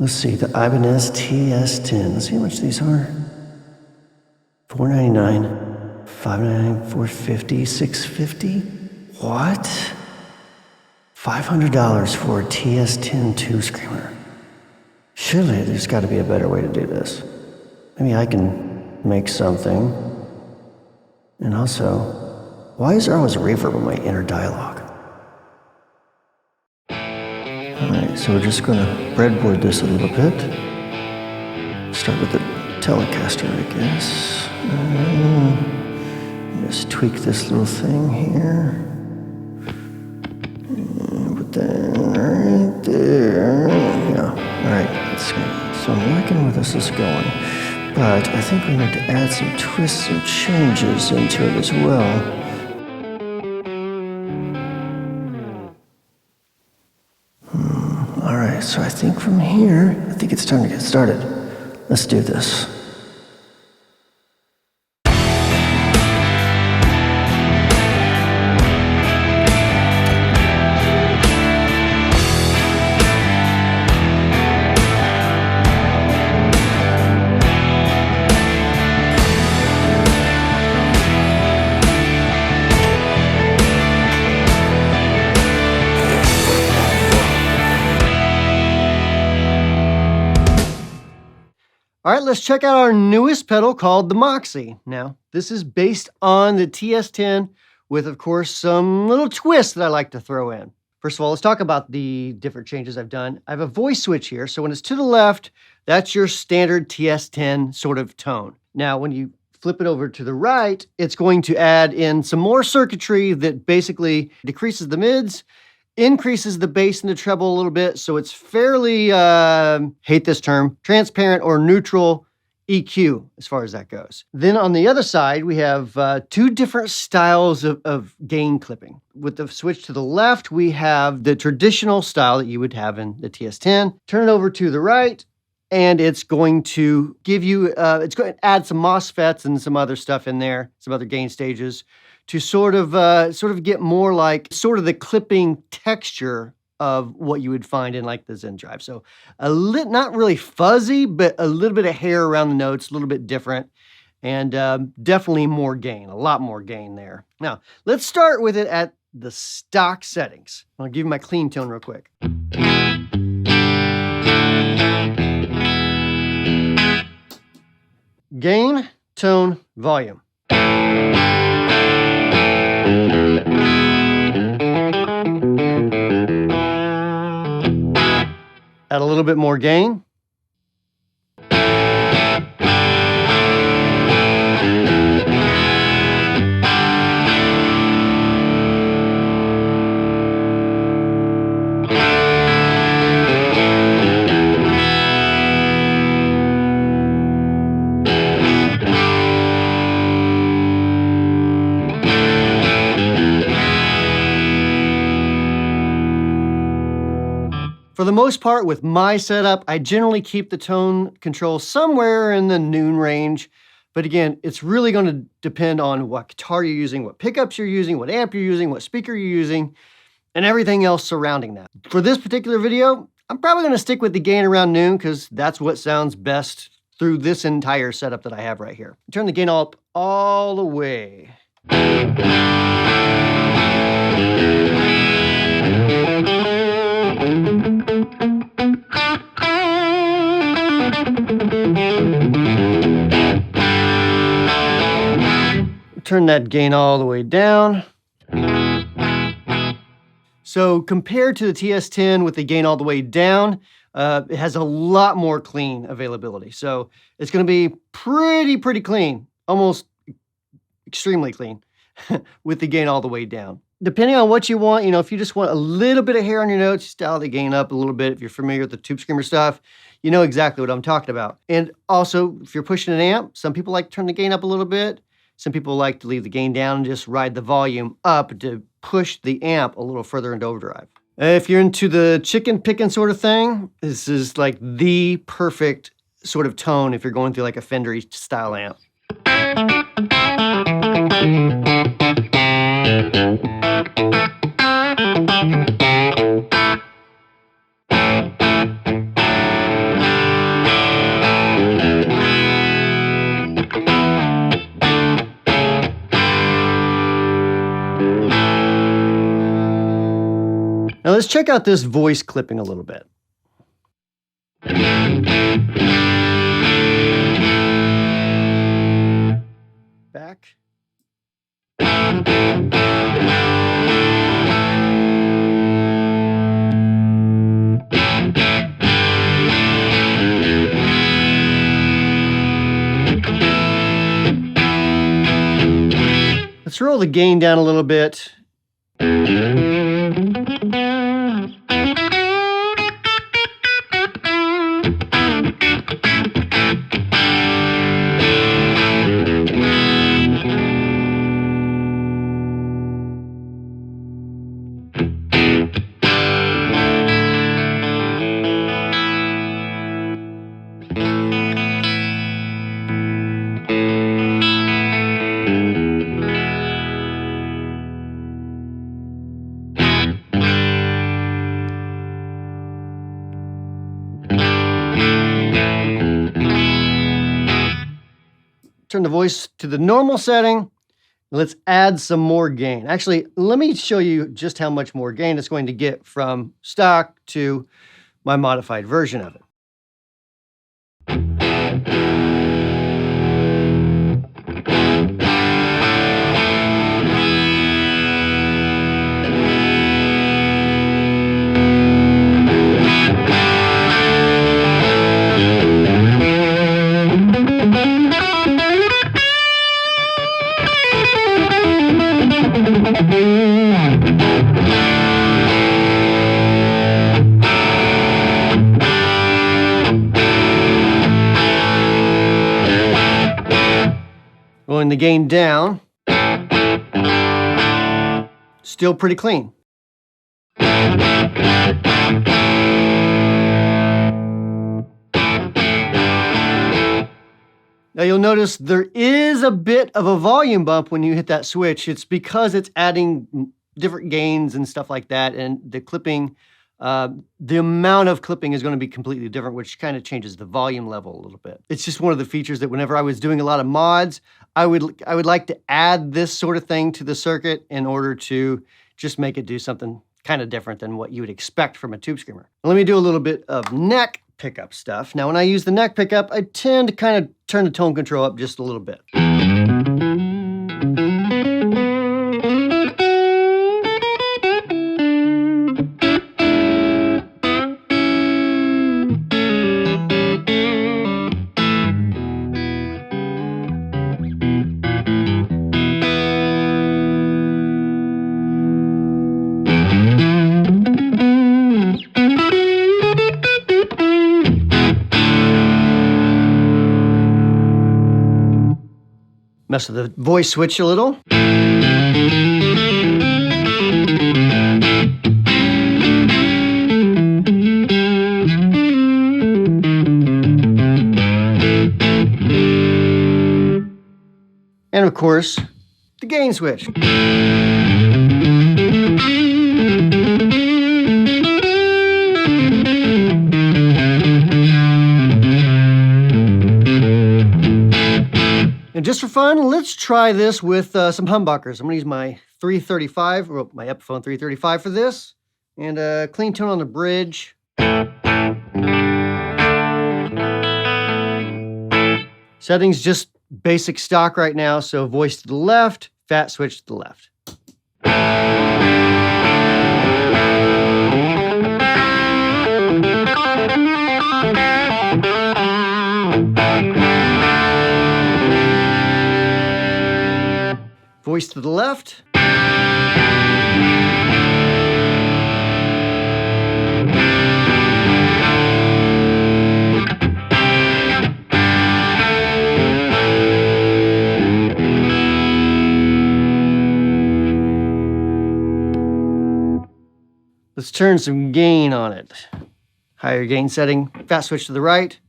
Let's see, the Ibanez TS10. Let's see how much these are. $499, $599, $450, $650. What? $500 for a TS10 Tubescreamer. Surely there's got to be a better way to do this. Maybe I can make something. And also, why is there always reverb in my inner dialogue? Alright, so we're just going to breadboard this a little bit. Start with the Telecaster, I guess. Just tweak this little thing here. Put that right there. Yeah, alright, that's good. So I'm liking where this is going. But I think we need to add some twists and changes into it as well. Alright, so I think from here, I think it's time to get started. Let's do this. All right, let's check out our newest pedal called the Moxie. Now, this is based on the TS10 with, of course, some little twists that I like to throw in. First of all, let's talk about the different changes I've done. I have a voice switch here, so when it's to the left, that's your standard TS10 sort of tone. Now, when you flip it over to the right, it's going to add in some more circuitry that basically decreases the mids, increases the bass and the treble a little bit, so it's fairly, hate this term, transparent or neutral EQ as far as that goes. Then on the other side, we have two different styles of gain clipping. With the switch to the left, we have the traditional style that you would have in the TS10. Turn it over to the right, and it's going to give you, it's going to add some MOSFETs and some other stuff in there, some other gain stages, to sort of get more like sort of the clipping texture of what you would find in like the Zen Drive. So not really fuzzy, but a little bit of hair around the notes, a little bit different, and definitely more gain, a lot more gain there. Now, let's start with it at the stock settings. I'll give you my clean tone real quick. Gain, tone, volume. Add a little bit more gain. For the most part, with my setup, I generally keep the tone control somewhere in the noon range. But again, it's really going to depend on what guitar you're using, what pickups you're using, what amp you're using, what speaker you're using, and everything else surrounding that. For this particular video, I'm probably going to stick with the gain around noon because that's what sounds best through this entire setup that I have right here. Turn the gain up all the way. Turn that gain all the way down. So compared to the TS10 with the gain all the way down, it has a lot more clean availability. So it's going to be pretty clean, almost extremely clean with the gain all the way down. Depending on what you want, you know, if you just want a little bit of hair on your notes, just dial the gain up a little bit. If you're familiar with the Tubescreamer stuff, you know exactly what I'm talking about. And also, if you're pushing an amp, some people like to turn the gain up a little bit. Some people like to leave the gain down and just ride the volume up to push the amp a little further into overdrive. If you're into the chicken picking sort of thing, this is like the perfect sort of tone if you're going through like a Fender style amp. let's check out this voice clipping a little bit. Back. Let's roll the gain down a little bit. Turn the voice to the normal setting. Let's add some more gain. Actually, let me show you just how much more gain it's going to get from stock to my modified version of it. Rolling the gain down, still pretty clean. Now you'll notice there is a bit of a volume bump when you hit that switch. It's because it's adding different gains and stuff like that, and the clipping, the amount of clipping is going to be completely different, which kind of changes the volume level a little bit. It's just one of the features that whenever I was doing a lot of mods, I would like to add this sort of thing to the circuit in order to just make it do something kind of different than what you would expect from a tube screamer. Let me do a little bit of neck pickup stuff. Now, when I use the neck pickup, I tend to kind of turn the tone control up just a little bit. Mess with the voice switch a little. And of course, the gain switch. And just for fun, let's try this with some humbuckers. I'm going to use my 335, or my Epiphone 335 for this, and a clean tone on the bridge. Settings just basic stock right now, so voice to the left, fat switch to the left. Voice to the left. Let's turn some gain on it. Higher gain setting, fat switch to the right.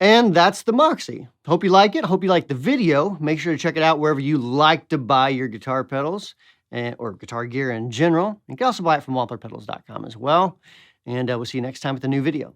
And that's the Moxie. Hope you like it. Hope you like the video. Make sure to check it out wherever you like to buy your guitar pedals or guitar gear in general. You can also buy it from wamplerpedals.com as well. And we'll see you next time with a new video.